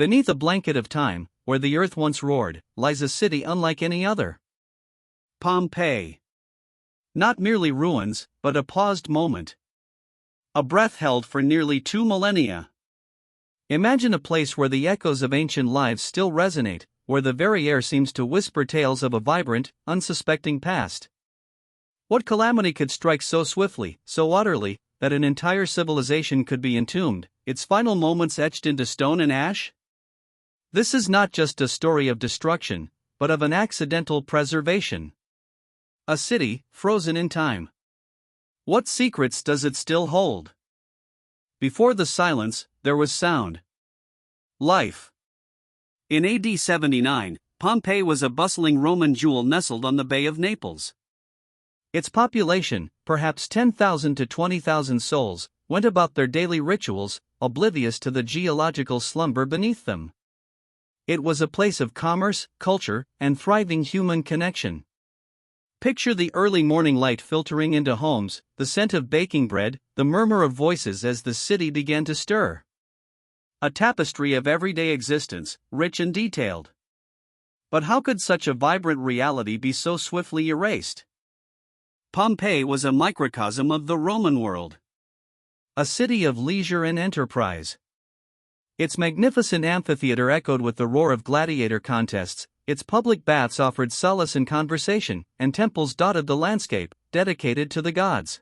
Beneath a blanket of time, where the earth once roared, lies a city unlike any other. Pompeii. Not merely ruins, but a paused moment. A breath held for nearly 2 millennia. Imagine a place where the echoes of ancient lives still resonate, where the very air seems to whisper tales of a vibrant, unsuspecting past. What calamity could strike so swiftly, so utterly, that an entire civilization could be entombed, its final moments etched into stone and ash? This is not just a story of destruction, but of an accidental preservation. A city, frozen in time. What secrets does it still hold? Before the silence, there was sound. Life. In AD 79, Pompeii was a bustling Roman jewel nestled on the Bay of Naples. Its population, perhaps 10,000 to 20,000 souls, went about their daily rituals, oblivious to the geological slumber beneath them. It was a place of commerce, culture, and thriving human connection. Picture the early morning light filtering into homes, the scent of baking bread, the murmur of voices as the city began to stir. A tapestry of everyday existence, rich and detailed. But how could such a vibrant reality be so swiftly erased? Pompeii was a microcosm of the Roman world. A city of leisure and enterprise. Its magnificent amphitheater echoed with the roar of gladiator contests, its public baths offered solace in conversation, and temples dotted the landscape, dedicated to the gods.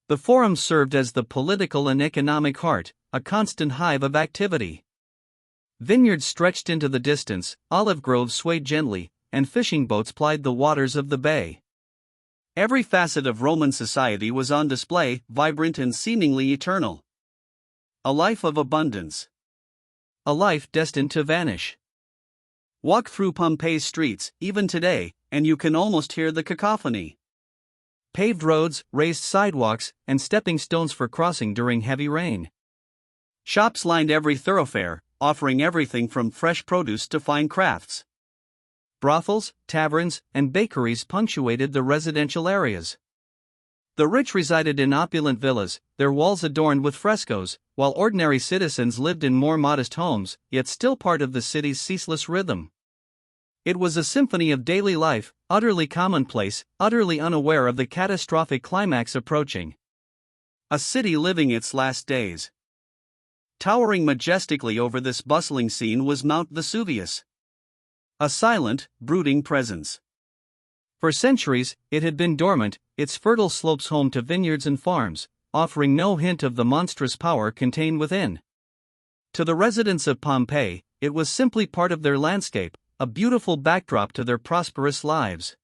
The Forum served as the political and economic heart, a constant hive of activity. Vineyards stretched into the distance, olive groves swayed gently, and fishing boats plied the waters of the bay. Every facet of Roman society was on display, vibrant and seemingly eternal. A life of abundance. A life destined to vanish. Walk through Pompeii's streets, even today, and you can almost hear the cacophony. Paved roads, raised sidewalks, and stepping stones for crossing during heavy rain. Shops lined every thoroughfare, offering everything from fresh produce to fine crafts. Brothels, taverns, and bakeries punctuated the residential areas. The rich resided in opulent villas, their walls adorned with frescoes, while ordinary citizens lived in more modest homes, yet still part of the city's ceaseless rhythm. It was a symphony of daily life, utterly commonplace, utterly unaware of the catastrophic climax approaching. A city living its last days. Towering majestically over this bustling scene was Mount Vesuvius. A silent, brooding presence. For centuries, it had been dormant, its fertile slopes home to vineyards and farms, offering no hint of the monstrous power contained within. To the residents of Pompeii, it was simply part of their landscape, a beautiful backdrop to their prosperous lives.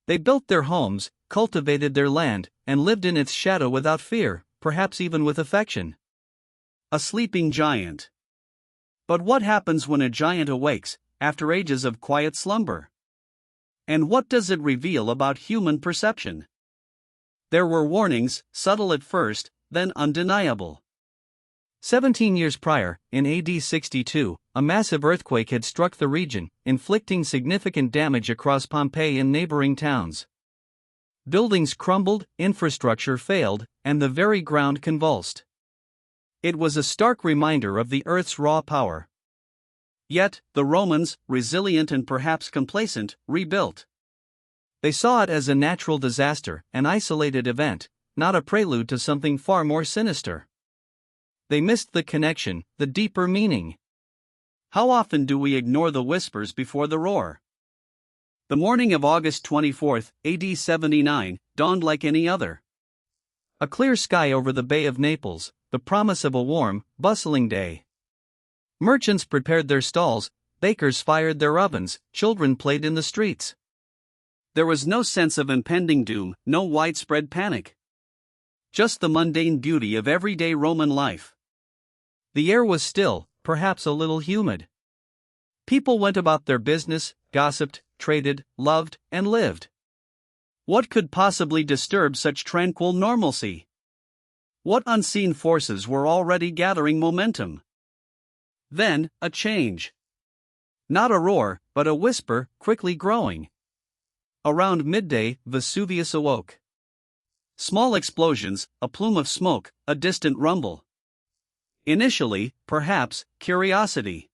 They built their homes, cultivated their land, and lived in its shadow without fear, perhaps even with affection. A sleeping giant. But what happens when a giant awakes, after ages of quiet slumber? And what does it reveal about human perception? There were warnings, subtle at first, then undeniable. 17 years prior, in AD 62, a massive earthquake had struck the region, inflicting significant damage across Pompeii and neighboring towns. Buildings crumbled, infrastructure failed, and the very ground convulsed. It was a stark reminder of the earth's raw power. Yet, the Romans, resilient and perhaps complacent, rebuilt. They saw it as a natural disaster, an isolated event, not a prelude to something far more sinister. They missed the connection, the deeper meaning. How often do we ignore the whispers before the roar? The morning of August 24, AD 79, dawned like any other. A clear sky over the Bay of Naples, the promise of a warm, bustling day. Merchants prepared their stalls, bakers fired their ovens, children played in the streets. There was no sense of impending doom, no widespread panic. Just the mundane beauty of everyday Roman life. The air was still, perhaps a little humid. People went about their business, gossiped, traded, loved, and lived. What could possibly disturb such tranquil normalcy? What unseen forces were already gathering momentum? Then, a change. Not a roar, but a whisper, quickly growing. Around midday, Vesuvius awoke. Small explosions, a plume of smoke, a distant rumble. Initially, perhaps, curiosity.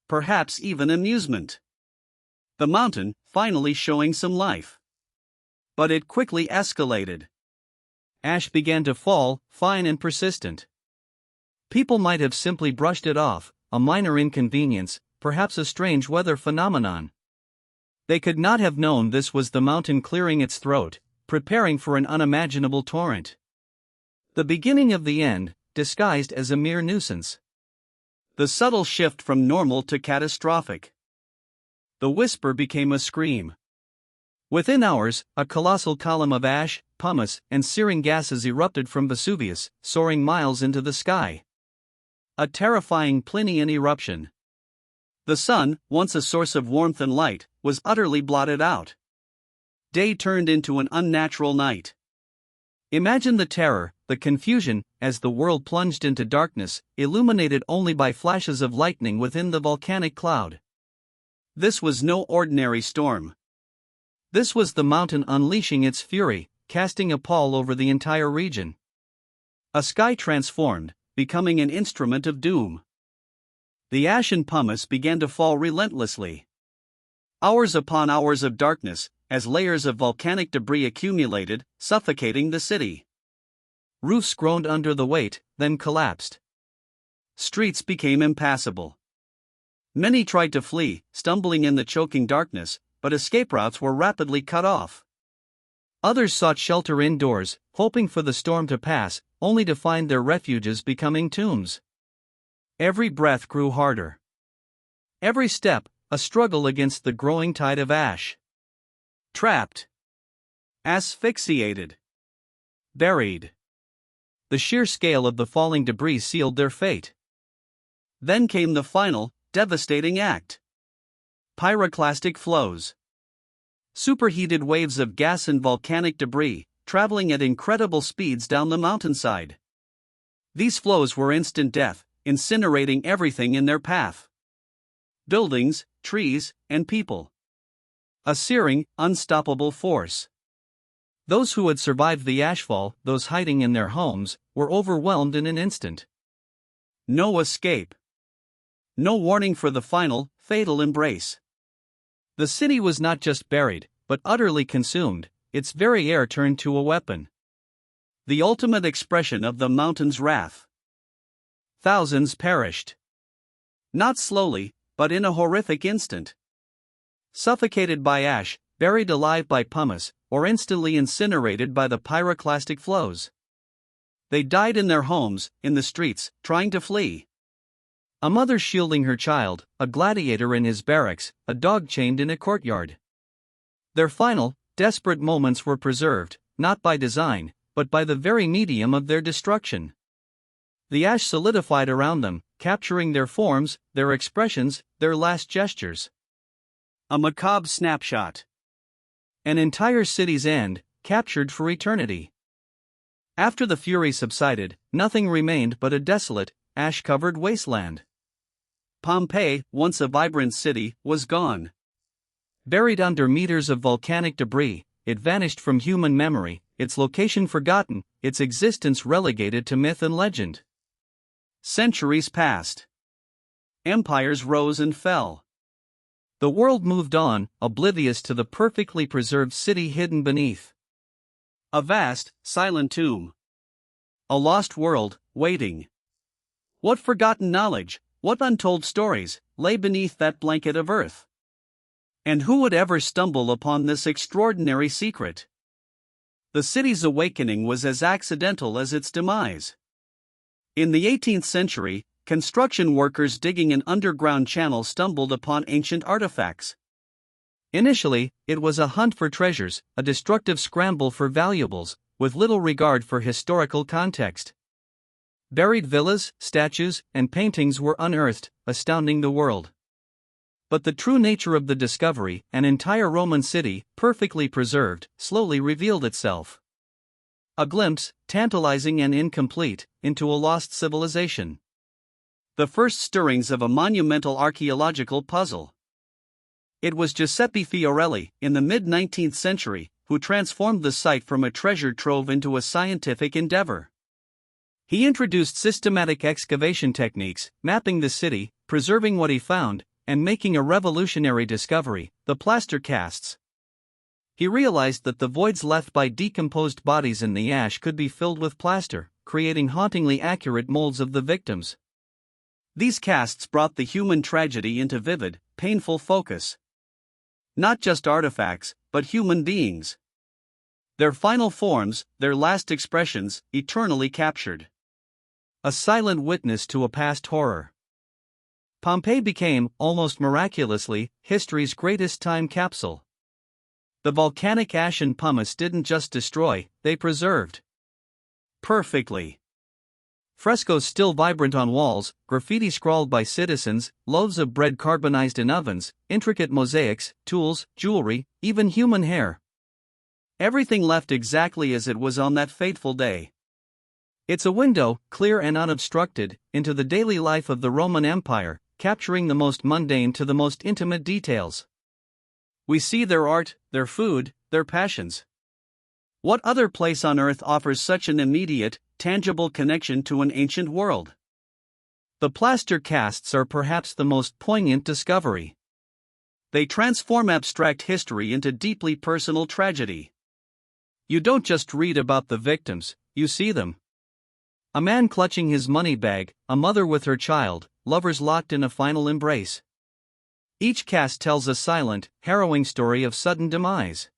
Perhaps even amusement. The mountain, finally showing some life. But it quickly escalated. Ash began to fall, fine and persistent. People might have simply brushed it off, a minor inconvenience, perhaps a strange weather phenomenon. They could not have known this was the mountain clearing its throat, preparing for an unimaginable torrent. The beginning of the end, disguised as a mere nuisance. The subtle shift from normal to catastrophic. The whisper became a scream. Within hours, a colossal column of ash, pumice, and searing gases erupted from Vesuvius, soaring miles into the sky. A terrifying Plinian eruption. The sun, once a source of warmth and light, was utterly blotted out. Day turned into an unnatural night. Imagine the terror, the confusion, as the world plunged into darkness, illuminated only by flashes of lightning within the volcanic cloud. This was no ordinary storm. This was the mountain unleashing its fury, casting a pall over the entire region. A sky transformed, becoming an instrument of doom. The ash and pumice began to fall relentlessly. Hours upon hours of darkness, as layers of volcanic debris accumulated, suffocating the city. Roofs groaned under the weight, then collapsed. Streets became impassable. Many tried to flee, stumbling in the choking darkness, but escape routes were rapidly cut off. Others sought shelter indoors, hoping for the storm to pass, only to find their refuges becoming tombs. Every breath grew harder. Every step, a struggle against the growing tide of ash. Trapped. Asphyxiated. Buried. The sheer scale of the falling debris sealed their fate. Then came the final, devastating act. Pyroclastic flows. Superheated waves of gas and volcanic debris, traveling at incredible speeds down the mountainside. These flows were instant death, incinerating everything in their path. Buildings, trees, and people. A searing, unstoppable force. Those who had survived the ashfall, those hiding in their homes, were overwhelmed in an instant. No escape. No warning for the final, fatal embrace. The city was not just buried, but utterly consumed, its very air turned to a weapon. The ultimate expression of the mountain's wrath. Thousands perished. Not slowly, but in a horrific instant. Suffocated by ash, buried alive by pumice, or instantly incinerated by the pyroclastic flows. They died in their homes, in the streets, trying to flee. A mother shielding her child, a gladiator in his barracks, a dog chained in a courtyard. Their final, desperate moments were preserved, not by design, but by the very medium of their destruction. The ash solidified around them, capturing their forms, their expressions, their last gestures. A macabre snapshot. An entire city's end, captured for eternity. After the fury subsided, nothing remained but a desolate, ash-covered wasteland. Pompeii, once a vibrant city, was gone. Buried under meters of volcanic debris, it vanished from human memory, its location forgotten, its existence relegated to myth and legend. Centuries passed. Empires rose and fell. The world moved on, oblivious to the perfectly preserved city hidden beneath. A vast, silent tomb. A lost world, waiting. What forgotten knowledge, what untold stories, lay beneath that blanket of earth? And who would ever stumble upon this extraordinary secret? The city's awakening was as accidental as its demise. In the 18th century, construction workers digging an underground channel stumbled upon ancient artifacts. Initially, it was a hunt for treasures, a destructive scramble for valuables, with little regard for historical context. Buried villas, statues, and paintings were unearthed, astounding the world. But the true nature of the discovery, an entire Roman city, perfectly preserved, slowly revealed itself. A glimpse, tantalizing and incomplete, into a lost civilization. The first stirrings of a monumental archaeological puzzle. It was Giuseppe Fiorelli, in the mid-19th century, who transformed the site from a treasure trove into a scientific endeavor. He introduced systematic excavation techniques, mapping the city, preserving what he found, and making a revolutionary discovery: the plaster casts. He realized that the voids left by decomposed bodies in the ash could be filled with plaster, creating hauntingly accurate molds of the victims. These casts brought the human tragedy into vivid, painful focus. Not just artifacts, but human beings. Their final forms, their last expressions, eternally captured. A silent witness to a past horror. Pompeii became, almost miraculously, history's greatest time capsule. The volcanic ash and pumice didn't just destroy, they preserved. Perfectly. Frescoes still vibrant on walls, graffiti scrawled by citizens, loaves of bread carbonized in ovens, intricate mosaics, tools, jewelry, even human hair. Everything left exactly as it was on that fateful day. It's a window, clear and unobstructed, into the daily life of the Roman Empire, capturing the most mundane to the most intimate details. We see their art, their food, their passions. What other place on earth offers such an immediate, tangible connection to an ancient world? The plaster casts are perhaps the most poignant discovery. They transform abstract history into deeply personal tragedy. You don't just read about the victims, you see them. A man clutching his money bag, a mother with her child, lovers locked in a final embrace. Each cast tells a silent, harrowing story of sudden demise.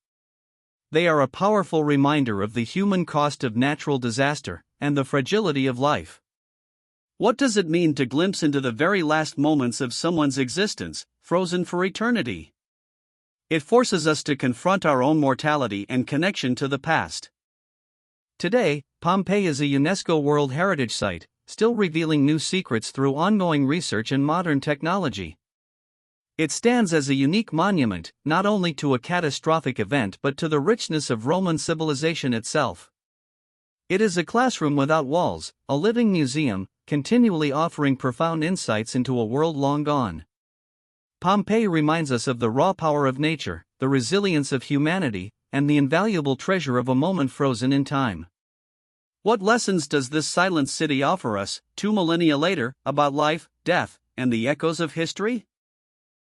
They are a powerful reminder of the human cost of natural disaster and the fragility of life. What does it mean to glimpse into the very last moments of someone's existence, frozen for eternity? It forces us to confront our own mortality and connection to the past. Today, Pompeii is a UNESCO World Heritage Site, still revealing new secrets through ongoing research and modern technology. It stands as a unique monument, not only to a catastrophic event but to the richness of Roman civilization itself. It is a classroom without walls, a living museum, continually offering profound insights into a world long gone. Pompeii reminds us of the raw power of nature, the resilience of humanity, and the invaluable treasure of a moment frozen in time. What lessons does this silent city offer us, 2 millennia later, about life, death, and the echoes of history?